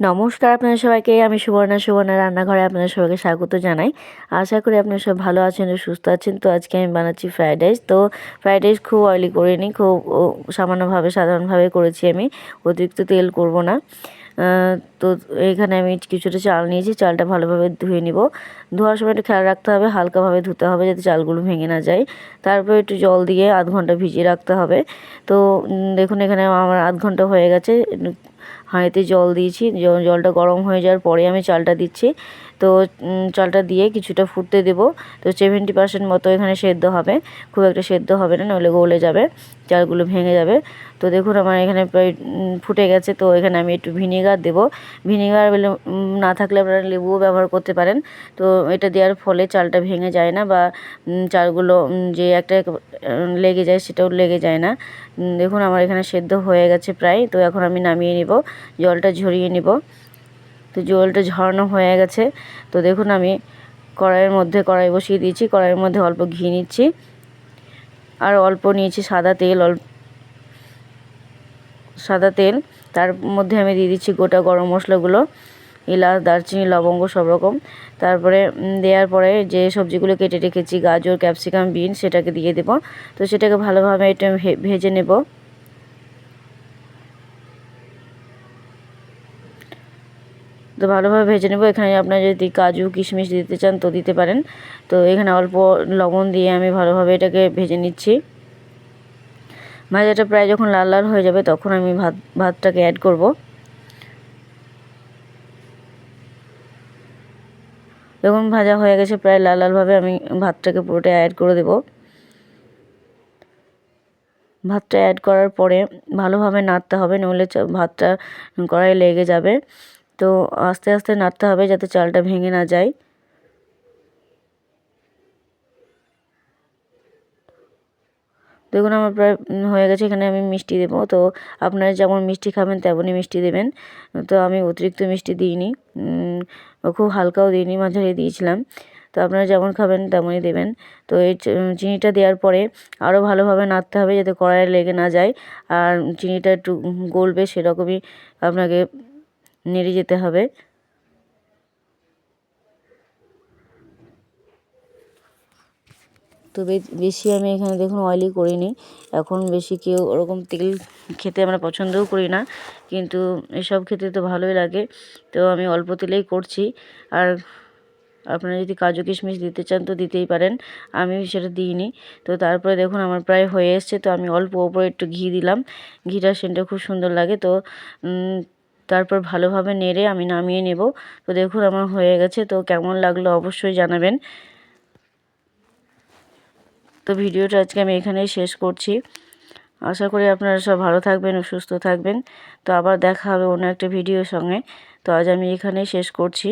নমস্কার আপনাদের সবাইকে। আমি সুবর্ণা রান্নাঘরে আপনাদের সবাইকে স্বাগত জানাই। আশা করি আপনারা সব ভালো আছেন ও সুস্থ আছেন। তো আজকে আমি বানাচ্ছি ফ্রাইড রাইস। তো ফ্রাইড রাইস খুব অয়েলি করিনি, খুব সামান্যভাবে সাধারণভাবে করেছি আমি, অতিরিক্ত তেল করব না। তো এখানে আমি কিছুটা চাল নিয়েছি, চালটা ভালোভাবে ধুয়ে নিব। ধোয়ার সময় একটু খেয়াল রাখতে হবে, হালকাভাবে ধুতে হবে যাতে চালগুলো ভেঙে না যায়। তারপর একটু জল দিয়ে আধ ঘন্টা ভিজিয়ে রাখতে হবে। তো দেখুন এখানে আমার আধ ঘন্টা হয়ে গেছে। হাঁড়িতে জল দিয়েছি, জলটা গরম হয়ে যাওয়ার পরে আমি চালটা দিচ্ছি। তো চালটা দিয়ে কিছুটা ফুটতে দেব। তো 70% মতো এখানে সেদ্ধ হবে, খুব একটা সেদ্ধ হবে না, নইলে গলে যাবে, চালগুলো ভেঙে যাবে। তো দেখুন আমার এখানে প্রায় ফুটে গেছে। তো এখানে আমি একটু ভিনেগার দেব। ভিনেগার না থাকলে আপনারা লেবুও ব্যবহার করতে পারেন। তো এটা দেওয়ার ফলে চালটা ভেঙে যায় না, বা চালগুলো যে একটা লেগে যায় সেটাও লেগে যায় না। দেখুন আমার এখানে সেদ্ধ হয়ে গেছে প্রায়। তো এখন আমি নামিয়ে নিব, জলটা ঝরিয়ে নিব। তো জলটা ঝরানো হয়ে গেছে। তো দেখুন আমি কড়াই বসিয়ে দিয়েছি, কড়াইয়ের মধ্যে অল্প ঘি নিচ্ছি, আর অল্প নিয়েছি সাদা তেল। তার মধ্যে আমি দিয়ে দিচ্ছি গোটা গরম মশলাগুলো, এলাচ, দারচিনি, লবঙ্গ সব রকম। তারপরে দেওয়ার পরে যে সবজিগুলো কেটে রেখেছি, গাজর, ক্যাপসিকাম, বিনস, সেটাকে দিয়ে দেব। তো সেটাকে ভালোভাবে একটু ভেজে নেব। তো ভালোভাবে ভেজে নেব। এখানে আপনারা যদি কাজু কিশমিশ দিতে চান তো দিতে পারেন। তো এখানে অল্প লবণ দিয়ে আমি ভালোভাবে এটাকে ভেজে নিচ্ছি। ভাজাটা প্রায় যখন লাল লাল হয়ে যাবে তখন আমি ভাতটাকে অ্যাড করব। যখন ভাজা হয়ে গেছে প্রায় লাল লালভাবে, আমি ভাতটাকে পুরোটা অ্যাড করে দেব। ভাতটা অ্যাড করার পরে ভালোভাবে নাড়তে হবে, নইলে ভাতটা কড়াইয়ে লেগে যাবে। তো আস্তে আস্তে নাড়তে হবে যাতে চালটা ভেঙে না যায়। দেখুন আমার প্রায় হয়ে গেছে। এখানে আমি মিষ্টি দেবো। তো আপনারা যেমন মিষ্টি খাবেন তেমনই মিষ্টি দেবেন। তো আমি অতিরিক্ত মিষ্টি দিইনি, খুব হালকাও দিইনি, মাঝারি দিয়েছিলাম। তো আপনারা যেমন খাবেন তেমনই দেবেন। তো এই চিনিটা দেওয়ার পরে আরও ভালোভাবে নাড়তে হবে যাতে কড়াইয়ে লেগে না যায়, আর চিনিটা একটু গলবে সেরকমই আপনাকে নেড়ে যেতে হবে। তো বেশি আমি এখানে দেখুন অয়েলি করিনি। এখন বেশি কেউ ওরকম তেল খেতে আমরা পছন্দও করি না, কিন্তু এসব খেতে তো ভালোই লাগে। তো আমি অল্প তেলেই করছি। আর আপনারা যদি কাজু কিশমিশ দিতে চান তো দিতেই পারেন, আমি সেটা দিইনি। তো তারপরে দেখুন আমার প্রায় হয়ে এসছে। তো আমি অল্প ওপরে একটু ঘি দিলাম, ঘিটার সেন্টটা খুব সুন্দর লাগে। তো তারপর ভালোভাবে নেড়ে আমি নামিয়ে নেব। তো দেখুন আমার হয়ে গেছে। তো কেমন লাগলো অবশ্যই জানাবেন। তো ভিডিওটা আজকে আমি এখানেই শেষ করছি। আশা করি আপনারা সব ভালো থাকবেন ও সুস্থ থাকবেন। তো আবার দেখা হবে অন্য একটা ভিডিওর সঙ্গে। তো আজ আমি এখানেই শেষ করছি।